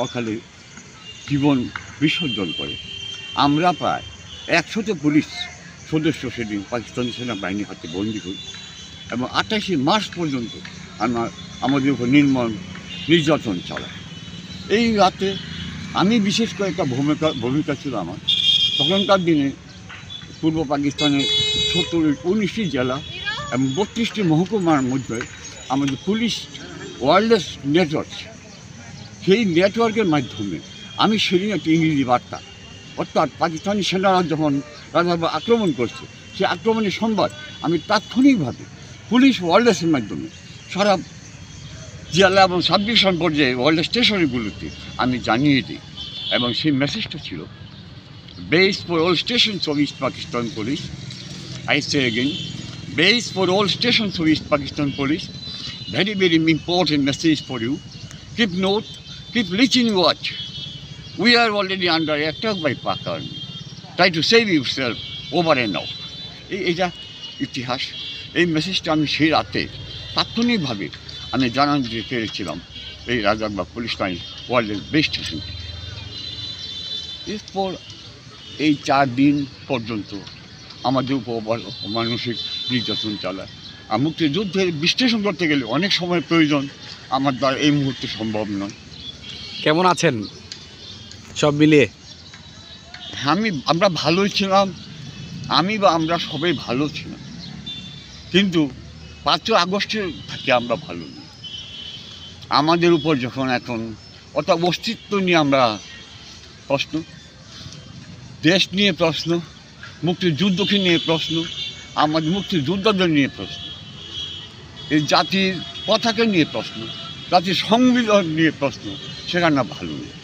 অকালে জীবন বিসর্জন করে। আমরা প্রায় 100 পুলিশ সদস্য সেদিন পাকিস্তানি সেনাবাহিনীর হাতে বন্দী হই এবং 28শে মার্চ পর্যন্ত আমাদের উপর নির্মম নির্যাতন চালায়। এই রাতে আমি বিশেষ করে একটা ভূমিকা ছিল আমার। তখনকার দিনে পূর্ব পাকিস্তানের 19টি জেলা এবং 32টি মহকুমার মধ্যে আমাদের পুলিশ ওয়্যারলেস নেটওয়ার্ক, সেই নেটওয়ার্কের মাধ্যমে আমি সেদিন একটি ইংরেজি বার্তা, অর্থাৎ পাকিস্তানি সেনারা যখন রাজারবাগ আক্রমণ করছে সেই আক্রমণের সংবাদ আমি তাৎক্ষণিকভাবে পুলিশ ওয়্যারলেসের মাধ্যমে সারা জেলা এবং সাব ডিভিশন পর্যায়ে ওয়্যারলেস স্টেশনগুলোতে আমি জানিয়ে দিই। এবং সেই মেসেজটা ছিল, base for all stations of east Pakistan police, I say again, base for all stations of east Pakistan police, very very important message for you. Keep note, keep listening watch. We are already under attack by Pak Army. Try to save yourself over and out. এটা ইতিহাস। এই মেসেজটা আমি সেই রাতে তাৎক্ষণিকভাবে আমি জানাতে পেরেছিলাম এই রাজারবাগ পুলিশ লাইন ওয়ার্ল্ডের বেস্ট স্টেশন থেকে। এরপর এই 4 দিন পর্যন্ত আমাদের উপর মানসিক নির্যাতন চালায়। আর মুক্তিযুদ্ধের বিশ্লেষণ করতে গেলে অনেক সময় প্রয়োজন, আমার দ্বারা এই মুহূর্তে সম্ভব নয়। কেমন আছেন সব মিলিয়ে? আমরা ভালোই ছিলাম, আমরা সবাই ভালো ছিলাম, কিন্তু 5 আগস্টের থেকে আমরা ভালো নেই। আমাদের উপর যখন এখন অর্থাৎ অস্তিত্ব নিয়ে আমরা প্রশ্ন, দেশ নিয়ে প্রশ্ন, মুক্তিযুদ্ধকে নিয়ে প্রশ্ন, আমাদের মুক্তিযোদ্ধাদের নিয়ে প্রশ্ন, এই জাতির পতাকা নিয়ে প্রশ্ন, জাতির সংবিধান নিয়ে প্রশ্ন, সেখানে ভালো নেই।